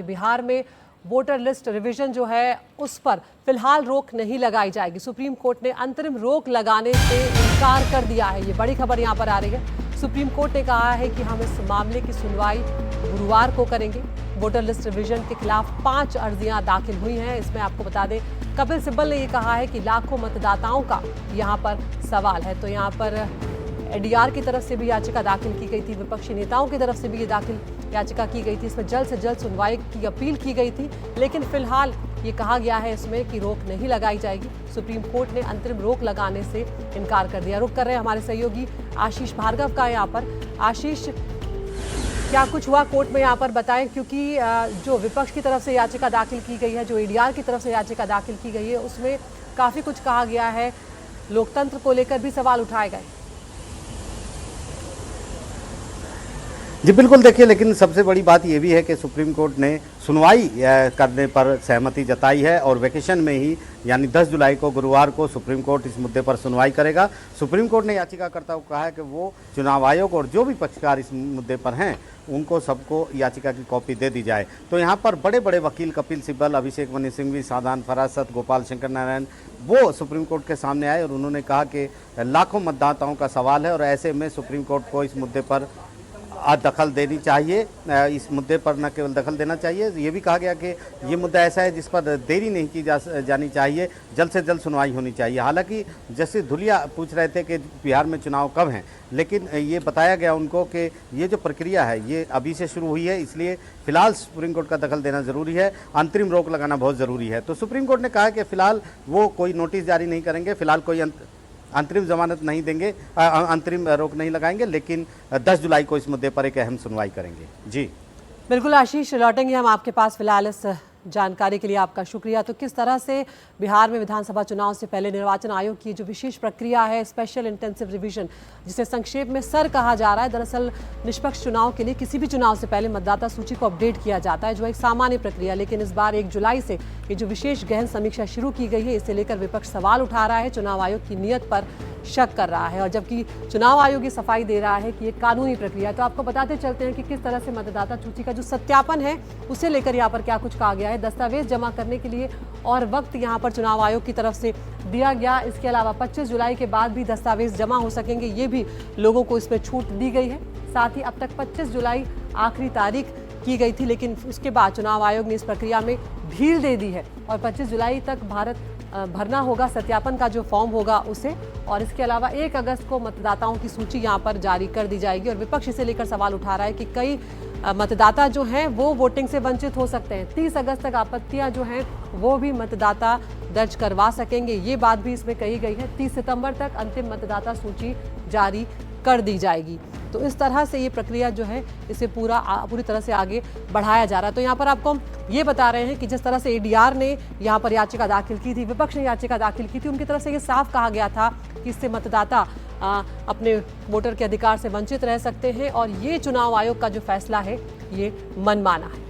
बिहार में voter list revision जो है उस पर फिलहाल रोक नहीं लगाई जाएगी। सुप्रीम कोर्ट ने अंतरिम रोक लगाने से इनकार कर दिया है। ये बड़ी खबर यहाँ पर आ रही है। सुप्रीम कोर्ट ने कहा है कि हम इस मामले की सुनवाई गुरुवार को करेंगे। वोटर लिस्ट रिवीजन के खिलाफ 5 अर्जियां दाखिल हुई हैं। इसमें आपको बता दें, कपिल सिब्बल ने ये कहा है कि लाखों मतदाताओं का यहाँ पर सवाल है। तो यहाँ पर एडीआर की तरफ से भी याचिका दाखिल की गई थी, विपक्षी नेताओं की तरफ से भी ये याचिका की गई थी। इसमें जल्द से जल्द सुनवाई की अपील की गई थी, लेकिन फिलहाल ये कहा गया है इसमें कि रोक नहीं लगाई जाएगी। सुप्रीम कोर्ट ने अंतरिम रोक लगाने से इनकार कर दिया। रुक कर रहे हैं हमारे सहयोगी आशीष भार्गव का यहाँ पर। आशीष, क्या कुछ हुआ कोर्ट में यहाँ पर बताएं, क्योंकि जो विपक्ष की तरफ से याचिका दाखिल की गई है, जो एडीआर की तरफ से याचिका दाखिल की गई है, उसमें काफ़ी कुछ कहा गया है। लोकतंत्र को लेकर भी सवाल उठाए गए। जी बिल्कुल, देखिए, लेकिन सबसे बड़ी बात यह भी है कि सुप्रीम कोर्ट ने सुनवाई करने पर सहमति जताई है और वेकेशन में ही यानी 10 जुलाई को गुरुवार को सुप्रीम कोर्ट इस मुद्दे पर सुनवाई करेगा। सुप्रीम कोर्ट ने याचिकाकर्ता को कहा है कि वो चुनाव आयोग और जो भी पक्षकार इस मुद्दे पर हैं उनको सबको याचिका की कॉपी दे दी जाए। तो यहाँ पर बड़े बड़े वकील कपिल सिब्बल, अभिषेक मनु सिंघवी, साधारण फरासत, गोपाल शंकर नारायण वो सुप्रीम कोर्ट के सामने आए और उन्होंने कहा कि लाखों मतदाताओं का सवाल है और ऐसे में सुप्रीम कोर्ट को इस मुद्दे पर दखल देनी चाहिए। इस मुद्दे पर न केवल दखल देना चाहिए, ये भी कहा गया कि ये मुद्दा ऐसा है जिस पर देरी नहीं की जानी चाहिए, जल्द से जल्द सुनवाई होनी चाहिए। हालांकि जस्टिस धुलिया पूछ रहे थे कि बिहार में चुनाव कब हैं, लेकिन ये बताया गया उनको कि ये जो प्रक्रिया है ये अभी से शुरू हुई है, इसलिए फिलहाल सुप्रीम कोर्ट का दखल देना ज़रूरी है, अंतरिम रोक लगाना बहुत ज़रूरी है। तो सुप्रीम कोर्ट ने कहा कि फिलहाल वो कोई नोटिस जारी नहीं करेंगे, फिलहाल कोई अंतरिम जमानत नहीं देंगे, अंतरिम रोक नहीं लगाएंगे, लेकिन 10 जुलाई को इस मुद्दे पर एक अहम सुनवाई करेंगे। जी बिल्कुल आशीष, लौटेंगे हम आपके पास। फिलहाल इस जानकारी के लिए आपका शुक्रिया। तो किस तरह से बिहार में विधानसभा चुनाव से पहले निर्वाचन आयोग की जो विशेष प्रक्रिया है, स्पेशल इंटेंसिव रिवीजन, जिसे संक्षेप में सर कहा जा रहा है, दरअसल निष्पक्ष चुनाव के लिए किसी भी चुनाव से पहले मतदाता सूची को अपडेट किया जाता है, जो एक सामान्य प्रक्रिया। लेकिन इस बार 1 जुलाई से ये जो विशेष गहन समीक्षा शुरू की गई है, इसे लेकर विपक्ष सवाल उठा रहा है, चुनाव आयोग की नीयत पर शक कर रहा है, और जबकि चुनाव आयोग ये सफाई दे रहा है कि ये कानूनी प्रक्रिया है। तो आपको बताते चलते हैं कि किस तरह से मतदाता सूची का जो सत्यापन है उसे लेकर यहाँ पर क्या कुछ कहा गया है। दस्तावेज जमा करने के लिए और वक्त यहाँ पर चुनाव आयोग की तरफ से दिया गया। इसके अलावा 25 जुलाई के बाद भी दस्तावेज जमा हो सकेंगे, ये भी लोगों को इसमें छूट दी गई है। साथ ही अब तक 25 जुलाई आखिरी तारीख की गई थी, लेकिन उसके बाद चुनाव आयोग ने इस प्रक्रिया में ढील दे दी है और 25 जुलाई तक भरना होगा सत्यापन का जो फॉर्म होगा उसे। और इसके अलावा 1 अगस्त को मतदाताओं की सूची यहाँ पर जारी कर दी जाएगी। और विपक्ष इसे लेकर सवाल उठा रहा है कि कई मतदाता जो हैं वो वोटिंग से वंचित हो सकते हैं। 30 अगस्त तक आपत्तियां जो हैं वो भी मतदाता दर्ज करवा सकेंगे, ये बात भी इसमें कही गई है। 30 सितंबर तक अंतिम मतदाता सूची जारी कर दी जाएगी। तो इस तरह से ये प्रक्रिया जो है इसे पूरी तरह से आगे बढ़ाया जा रहा है। तो यहाँ पर आपको ये बता रहे हैं कि जिस तरह से एडीआर ने यहाँ पर याचिका दाखिल की थी, विपक्ष ने याचिका दाखिल की थी, उनकी तरफ से ये साफ कहा गया था कि इससे मतदाता अपने वोटर के अधिकार से वंचित रह सकते हैं और ये चुनाव आयोग का जो फैसला है ये मनमाना है।